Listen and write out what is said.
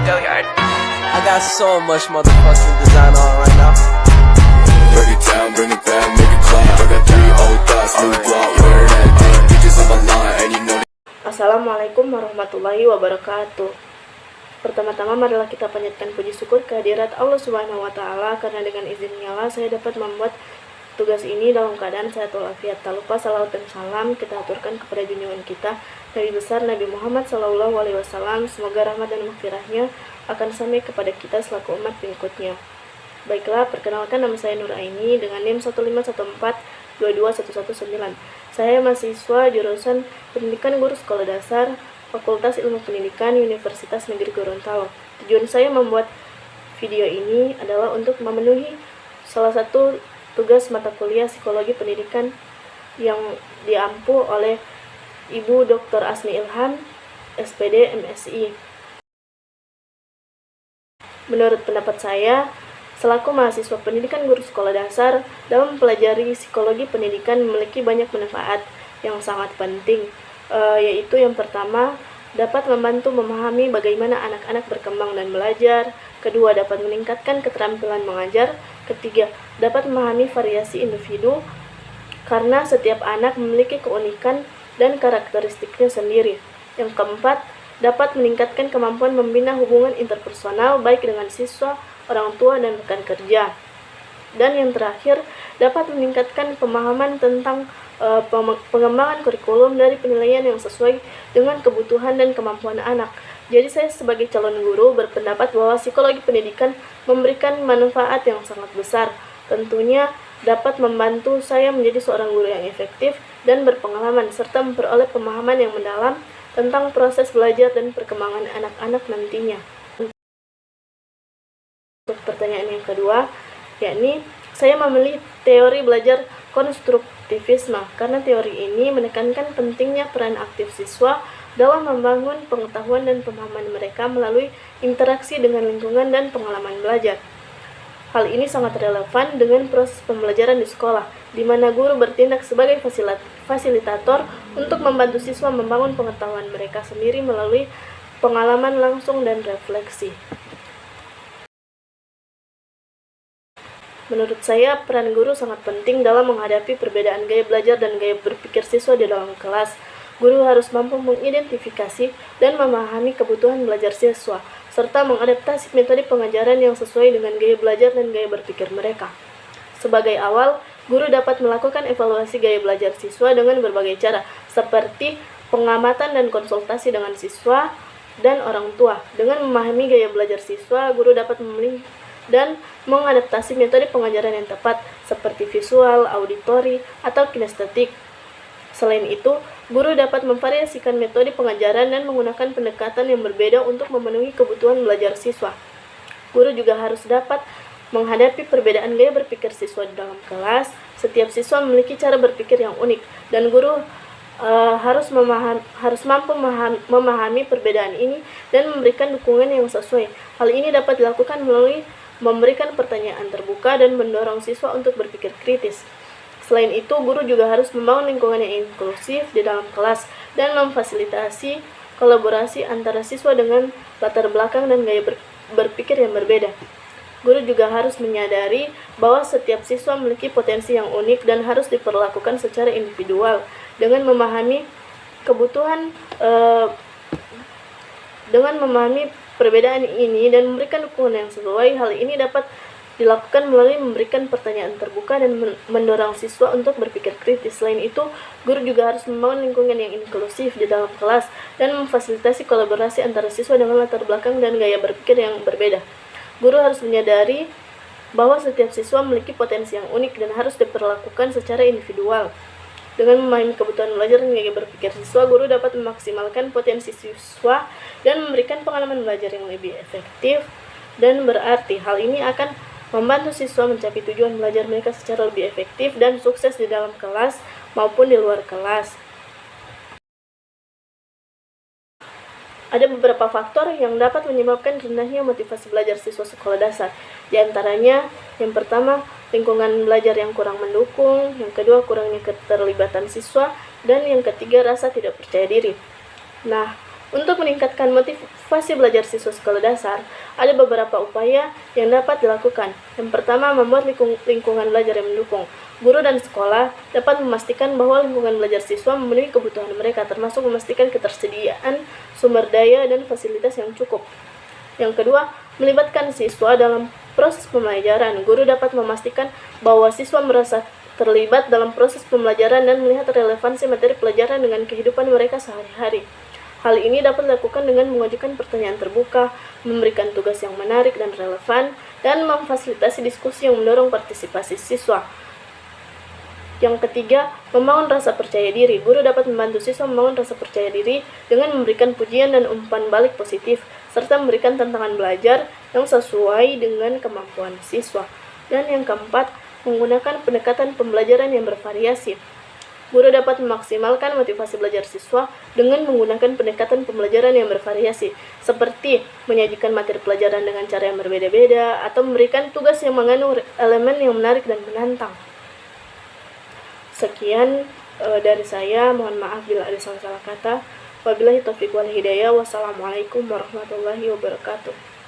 I got so much motherfucking design on right now. Break it down, bring it back, make it clap. I got 3 old thoughts, new block, where that day. Bitches on my line, and you know. Assalamualaikum warahmatullahi wabarakatuh. Pertama-tama marilah kita panjatkan puji syukur kehadirat Allah Subhanahu wa taala karena dengan izinnya lah saya dapat membuat tugas ini dalam keadaan sehat walafiat. Tak lupa salawat dan salam kita aturkan kepada junjungan kita Nabi besar Nabi Muhammad SAW. Semoga rahmat dan maghfirahnya akan sampai kepada kita selaku umat pengikutnya. Baiklah, perkenalkan nama saya Nur Aini dengan NIM 151422119. Saya mahasiswa jurusan Pendidikan Guru Sekolah Dasar Fakultas Ilmu Pendidikan Universitas Negeri Gorontalo. Tujuan saya membuat video ini adalah untuk memenuhi salah satu tugas mata kuliah Psikologi Pendidikan yang diampu oleh Ibu Dr. Asmi Ilham, SPD MSI. Menurut pendapat saya, selaku mahasiswa pendidikan guru sekolah dasar, dalam mempelajari psikologi pendidikan memiliki banyak manfaat yang sangat penting, yaitu yang pertama, dapat membantu memahami bagaimana anak-anak berkembang dan belajar. Kedua, dapat meningkatkan keterampilan mengajar. Ketiga, dapat memahami variasi individu, karena setiap anak memiliki keunikan dan karakteristiknya sendiri. Yang keempat, dapat meningkatkan kemampuan membina hubungan interpersonal baik dengan siswa, orang tua, dan rekan kerja. Dan yang terakhir, dapat meningkatkan pemahaman tentang pengembangan kurikulum dari penilaian yang sesuai dengan kebutuhan dan kemampuan anak. Jadi saya sebagai calon guru berpendapat bahwa psikologi pendidikan memberikan manfaat yang sangat besar. Tentunya dapat membantu saya menjadi seorang guru yang efektif dan berpengalaman, serta memperoleh pemahaman yang mendalam tentang proses belajar dan perkembangan anak-anak nantinya. Untuk pertanyaan yang kedua, yakni saya memilih teori belajar konstruktivisme karena teori ini menekankan pentingnya peran aktif siswa dalam membangun pengetahuan dan pemahaman mereka melalui interaksi dengan lingkungan dan pengalaman belajar. Hal ini sangat relevan dengan proses pembelajaran di sekolah, di mana guru bertindak sebagai fasilitator untuk membantu siswa membangun pengetahuan mereka sendiri melalui pengalaman langsung dan refleksi. Menurut saya, peran guru sangat penting dalam menghadapi perbedaan gaya belajar dan gaya berpikir siswa di dalam kelas. Guru harus mampu mengidentifikasi dan memahami kebutuhan belajar siswa, serta mengadaptasi metode pengajaran yang sesuai dengan gaya belajar dan gaya berpikir mereka. Sebagai awal, guru dapat melakukan evaluasi gaya belajar siswa dengan berbagai cara, seperti pengamatan dan konsultasi dengan siswa dan orang tua. Dengan memahami gaya belajar siswa, guru dapat memilih dan mengadaptasi metode pengajaran yang tepat seperti visual, auditori, atau kinestetik. Selain itu, guru dapat memvariasikan metode pengajaran dan menggunakan pendekatan yang berbeda untuk memenuhi kebutuhan belajar siswa. Guru juga harus dapat menghadapi perbedaan gaya berpikir siswa di dalam kelas. Setiap siswa memiliki cara berpikir yang unik, dan guru harus mampu memahami perbedaan ini dan memberikan dukungan yang sesuai. Hal ini dapat dilakukan melalui memberikan pertanyaan terbuka dan mendorong siswa untuk berpikir kritis. Selain itu, guru juga harus membangun lingkungan yang inklusif di dalam kelas dan memfasilitasi kolaborasi antara siswa dengan latar belakang dan gaya berpikir yang berbeda. Guru juga harus menyadari bahwa setiap siswa memiliki potensi yang unik dan harus diperlakukan secara individual. Dengan memahami kebutuhan perbedaan ini dan memberikan dukungan yang sesuai, hal ini dapat dilakukan melalui memberikan pertanyaan terbuka dan mendorong siswa untuk berpikir kritis. Selain itu, guru juga harus membangun lingkungan yang inklusif di dalam kelas dan memfasilitasi kolaborasi antara siswa dengan latar belakang dan gaya berpikir yang berbeda. Guru harus menyadari bahwa setiap siswa memiliki potensi yang unik dan harus diperlakukan secara individual. Dengan memahami kebutuhan belajar dan gaya berpikir siswa, guru dapat memaksimalkan potensi siswa dan memberikan pengalaman belajar yang lebih efektif dan berarti. Hal ini akan membantu siswa mencapai tujuan belajar mereka secara lebih efektif dan sukses di dalam kelas maupun di luar kelas. Ada beberapa faktor yang dapat menyebabkan rendahnya motivasi belajar siswa sekolah dasar. Di antaranya, yang pertama, lingkungan belajar yang kurang mendukung, yang kedua, kurangnya keterlibatan siswa, dan yang ketiga, rasa tidak percaya diri. Nah, Untuk meningkatkan motivasi belajar siswa sekolah dasar, ada beberapa upaya yang dapat dilakukan. Yang pertama, membuat lingkungan belajar yang mendukung. Guru dan sekolah dapat memastikan bahwa lingkungan belajar siswa memenuhi kebutuhan mereka, termasuk memastikan ketersediaan sumber daya dan fasilitas yang cukup. Yang kedua, melibatkan siswa dalam proses pembelajaran. Guru dapat memastikan bahwa siswa merasa terlibat dalam proses pembelajaran dan melihat relevansi materi pelajaran dengan kehidupan mereka sehari-hari. Hal ini dapat dilakukan dengan mengajukan pertanyaan terbuka, memberikan tugas yang menarik dan relevan, dan memfasilitasi diskusi yang mendorong partisipasi siswa. Yang ketiga, membangun rasa percaya diri. Guru dapat membantu siswa membangun rasa percaya diri dengan memberikan pujian dan umpan balik positif, serta memberikan tantangan belajar yang sesuai dengan kemampuan siswa. Dan yang keempat, menggunakan pendekatan pembelajaran yang bervariasi. Guru dapat memaksimalkan motivasi belajar siswa dengan menggunakan pendekatan pembelajaran yang bervariasi, seperti menyajikan materi pelajaran dengan cara yang berbeda-beda, atau memberikan tugas yang mengandung elemen yang menarik dan menantang. Sekian dari saya, mohon maaf bila ada salah-salah kata. Wabillahi taufiq wal hidayah. Wassalamualaikum warahmatullahi wabarakatuh.